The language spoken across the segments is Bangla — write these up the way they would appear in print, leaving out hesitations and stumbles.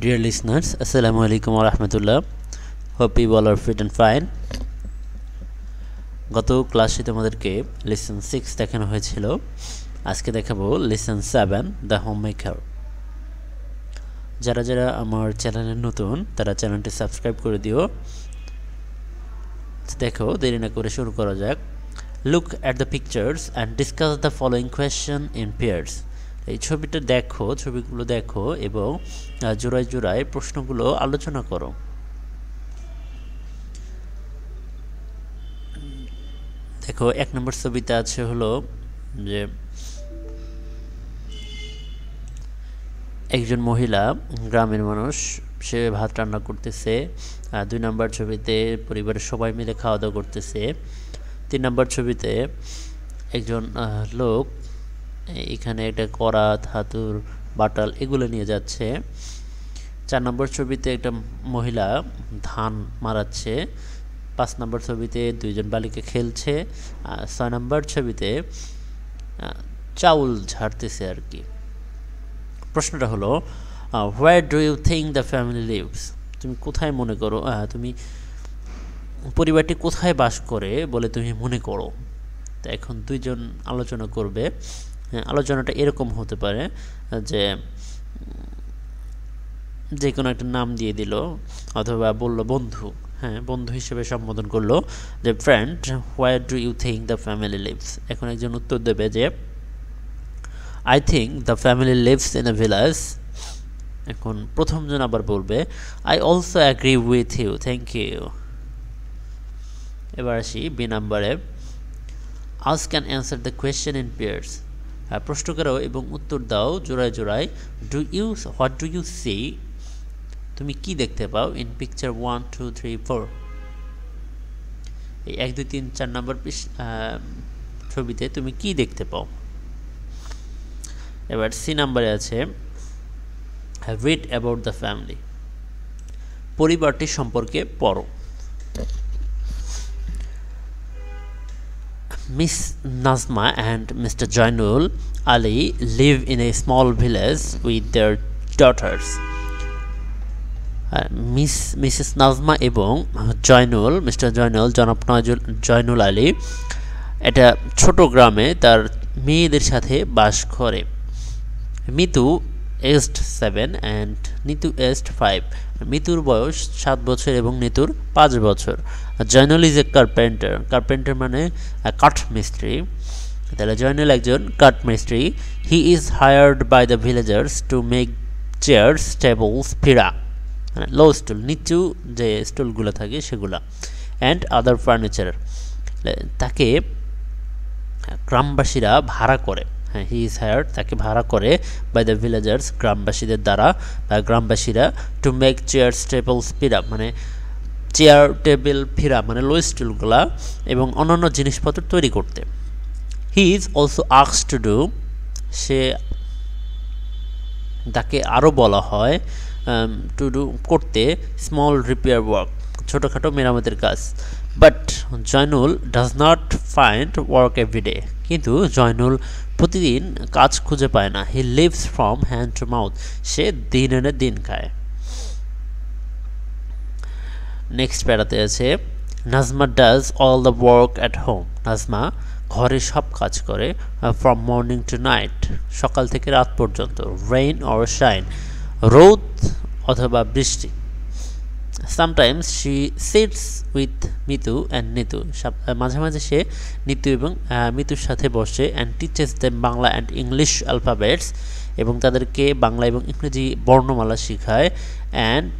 Dear listeners, Assalamu alaikum wa rahmatullah. Hope you all are fit and fine. গত ক্লাসে তোমাদেরকে লেসন 6 দেখানো হয়েছিল। আজকে দেখাবো লেসন 7 দ্য হোম মেকার। যারা যারা আমার চ্যানেলে নতুন তারা চ্যানেলটি সাবস্ক্রাইব করে দিও। দেখো দেরি না করে শুরু করা যাক। Look at the pictures and discuss the following question in pairs. এই ছবিগুলো দেখো এবং জোড়ায় জোড়ায় প্রশ্নগুলো আলোচনা করো। দেখো এক নম্বর ছবিতে আছে হলো যে একজন মহিলা, গ্রামের মানুষ, সে ভাত রান্না করতেছে। 2 নম্বর ছবিতে পরিবারের সবাই মিলে খাওয়া দাওয়া করতেছে। 3 নম্বর ছবিতে একজন লোক এখানে একটা করাত, হাতুর, বাটাল এগুলো নিয়ে যাচ্ছে। 4 নম্বর ছবিতে একটা মহিলা ধান মারাচ্ছে। 5 নম্বর ছবিতে 2 জন বালিকা খেলছে। 6 নম্বর ছবিতে চাউল ঝাড়তেছে আর কি। প্রশ্নটা হলো where do you think the family lives? তুমি কোথায় মনে করো, তুমি পরিবারটি কোথায় বাস করে বলে তুমি মনে করো? তো এখন 2 জন আলোচনা করবে। আলোচনাটা এরকম হতে পারে যে কোনো একটা নাম দিয়ে দিল অথবা বলল বন্ধু, বন্ধু হিসেবে সম্বোধন করলো যে friend, where do you think the family lives? এখন একজন উত্তর দেবে যে I think the family lives in a village. এখন প্রথমজন আবার বলবে I also agree with you, thank you. এবার আসি বি নাম্বারে। Ask and answer the question in pairs. প্রশ্ন করো এবং উত্তর দাও জোড়ায় জোড়ায়। What do you see? তুমি কি দেখতে পাও ইন পিকচার 1, 2, 3, 4? এই 1, 2, 3, 4 নম্বর ছবিতে তুমি কি দেখতে পাও? এবার সি নাম্বারে আছে রিড অ্যাবাউট দ্য ফ্যামিলি। পরিবারটি সম্পর্কে পড়ো। Miss Nazma and Mr. Jainul Ali live in a small village with their daughters. Mrs Nazma এবং জয়নুল, মিস্টার জয়নুল, জনাব জয়নুল আলী এটা ছোট গ্রামে তার মেয়েদের সাথে বাস করে। Mitu aged 7 and Nitu aged 5। মিতুর বয়স 7 বছর এবং নিতুর 5 বছর। Joynul is a carpenter. Carpenter মানে কাঠ মিস্ত্রি। তাহলে জয়নুল একজন কাঠ মিস্ত্রি। He is hired by the villagers to make chairs, tables, ফিরা মানে লো স্টুল, নিচু যে স্টুলগুলো থাকে সেগুলা, অ্যান্ড আদার ফার্নিচার। তাকে গ্রামবাসীরা ভাড়া করে। হি ইজ হায়ার্ড, তাকে ভাড়া করে বাই দ্য ভিলেজার্স, গ্রামবাসীদের দ্বারা বা গ্রামবাসীরা, টু মেক চেয়ার্স, টেবলস, ফিরা মানে চেয়ার, টেবিল, ফিরা মানে লো স্টুলগুলা এবং অন্যান্য জিনিসপত্র তৈরি করতে। He is also asked to do, তাকে আরও বলা হয় টু ডু করতে, স্মল রিপেয়ার ওয়ার্ক ছোটোখাটো মেরামতের কাজ। But Zainul does not find work everyday, কিন্তু জয়নুল প্রতিদিন কাজ খুঁজে পায় না। He lives from hand to mouth, সে দিন এনে দিন খায়। নেক্সট প্যারাতে আছে Najma does all the work at home. Najma ঘরে সব কাজ করে, ফ্রম মর্নিং টু নাইট সকাল থেকে রাত পর্যন্ত, রেইন অর শাইন রোদ অথবা বৃষ্টি। Sometimes she sits with Mitu and Nitu, মাঝে মাঝে সে নিতু এবং মিতুর সাথে বসে, and teaches them Bangla and English alphabets, এবং তাদেরকে বাংলা এবং ইংরেজি বর্ণমালা শেখায়, অ্যান্ড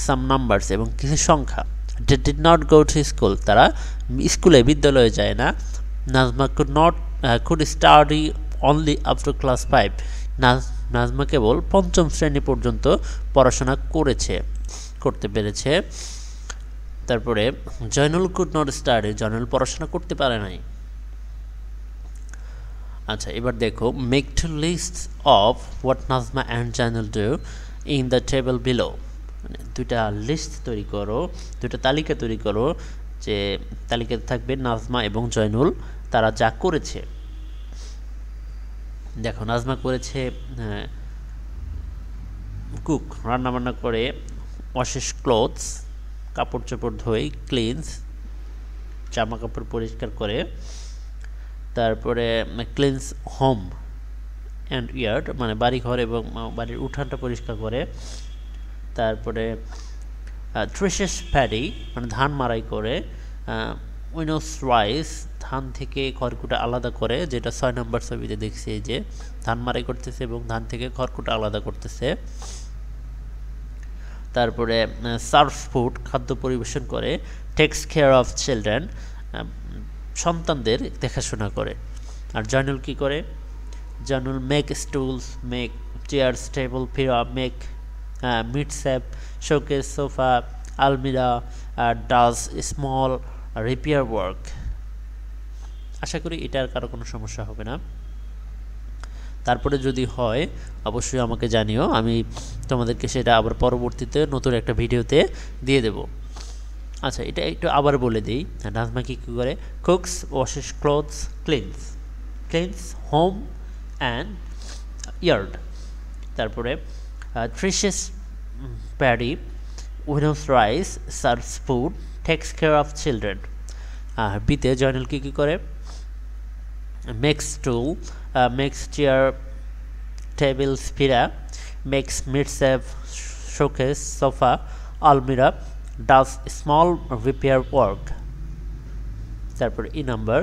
সাম নাম্বারস এবং কিছু সংখ্যা। They did not go to school, তারা বিদ্যালয়ে যায় না। Najma could study only up to class 5। Najma কেবল 5ম শ্রেণী পর্যন্ত পড়াশোনা করতে পেরেছে। তারপরে Zainul could not study, Zainul পড়াশোনা করতে পারে নাই। আচ্ছা, এবার দেখো make 2 lists of what Najma and Zainul do in the table below. মানে 2টা লিস্ট তৈরি করো, 2টা তালিকা তৈরি করো, যে তালিকাতে থাকবে নাজমা এবং জয়নুল তারা যা করেছে। দেখো নাজমা করেছে কুক রান্নাবান্না করে, ওয়াশেস ক্লোথস কাপড় চোপড় ধোয়, ক্লিনস জামা কাপড় পরিষ্কার করে, তারপরে ক্লিনস হোম অ্যান্ড ইয়ার্ড মানে বাড়িঘর এবং বাড়ির উঠানটা পরিষ্কার করে, তারপরে থ্রেশেস প্যাডি মানে ধান মাড়াই করে, উইনোস রাইস ধান থেকে খড়কুটা আলাদা করে, যেটা 6 নম্বর ছবিতে দেখছি, এই যে ধান মাড়াই করতেছে এবং ধান থেকে খড়কুটা আলাদা করতেছে। তারপরে সার্ভ ফুড খাদ্য পরিবেশন করে, টেকস কেয়ার অফ চিলড্রেন সন্তানদের দেখাশোনা করে। আর জয়নুল কি করে? Zainul make stools, make chairs, table, পিরা, make meat safe, showcase, sofa, আলমিরা, ডাজ স্মল রিপেয়ার ওয়ার্ক। আশা করি এটার কারো কোনো সমস্যা হবে না। তারপরে যদি হয় অবশ্যই আমাকে জানিও, আমি তোমাদেরকে সেটা আবার পরবর্তীতে নতুন একটা ভিডিওতে দিয়ে দেব। আচ্ছা, এটা একটু আবার বলে দিই। নাজমা কি করে? Cooks, washes clothes, cleans home and yard. তারপরে threshes paddy, winnows rice, serves food, takes care of children. আর বিতে জয়নুল কি করে? Makes tool, makes chair, table, পিরা, makes meat safe, showcase, sofa, আলমিরা, ডাজ স্মল রিপেয়ার ওয়ার্ক। তারপর E number,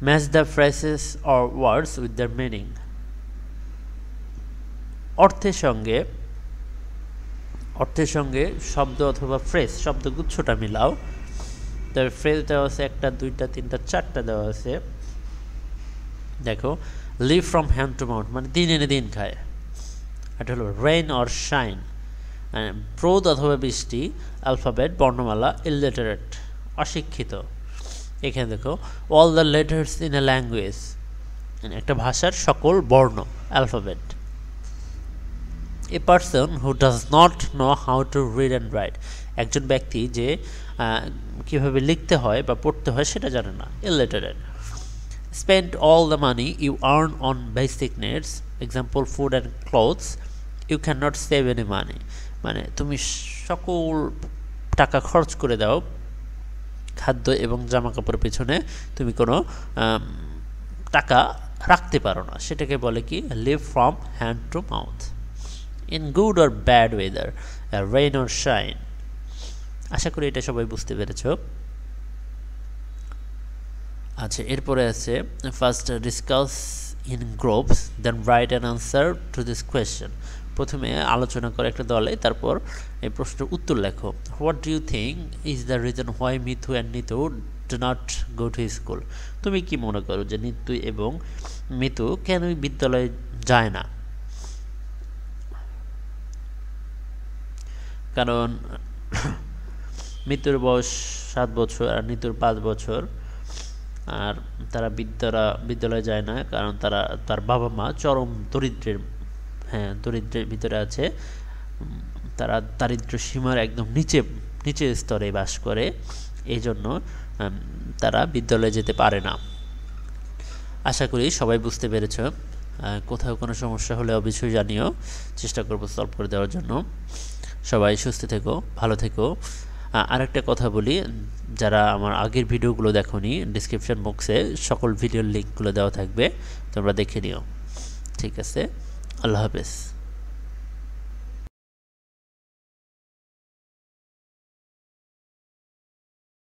match the phrases or words with their meaning. অর্থের সঙ্গে শব্দ অথবা ফ্রেজ শব্দগুচ্ছটা মিলাও। তার ফ্রেজ দেওয়া আছে 1টা 2টা 3টা 4টা দেওয়া আছে। দেখো, live from hand to mouth মানে দিন এনে দিন খায়। এটা হলো রেইন অর শাইন, রোদ অথবা বৃষ্টি। অ্যালফাবেট বর্ণমালা, ইলিটারেট অশিক্ষিত। এখানে দেখো, all the letters in a language একটা ভাষার সকল বর্ণ, alphabet. A person who does not know how to read and right একজন ব্যক্তি যে কীভাবে লিখতে হয় বা পড়তে হয় সেটা জানে না, illiterate. Spend all the money you earn on basic needs, example food and clothes, you can not save any money মানে তুমি সকল টাকা খরচ করে দাও খাদ্য এবং জামা কাপড়ের পেছনে, তুমি কোনো টাকা রাখতে পারো না। সেটাকে বলে কি? Live from hand to mouth. In good or bad weather, rain or shine. আশা করি এটা সবাই বুঝতে পেরেছ। আচ্ছা, এরপরে আছে first discuss in groups, then write an answer to this question. প্রথমে আলোচনা করে একটা দলে, তারপর এই প্রশ্নের উত্তর লেখো। What do you think is the reason why Mithu and Nitu do not go to school? তুমি কি মনে করো যে নিতু এবং মিতু কেন বিদ্যালয়ে যায় না? কারণ মিতুর বয়স 7 বছর আর নিতুর 5 বছর, আর তারা বিদ্যালয়ে যায় না কারণ তার বাবা মা চরম দরিদ্রের ভিতরে আছে। তারা দারিদ্র্য সীমার একদম নিচে স্তরে বাস করে, এই জন্য তারা বিদ্যালয়ে যেতে পারে না। আশা করি সবাই বুঝতে পেরেছ। কোথাও কোনো সমস্যা হলে অবশ্যই জানিও, চেষ্টা করব সলভ করে দেওয়ার জন্য। সবাই সুস্থ থেকো, ভালো থেকো। আরেকটা কথা বলি, যারা আমার আগের ভিডিওগুলো দেখোনি, ডেসক্রিপশন বক্সে সকল ভিডিওর লিঙ্কগুলো দেওয়া থাকবে, তোমরা দেখে নিও। ঠিক আছে, আল্লাহ হাফেজ।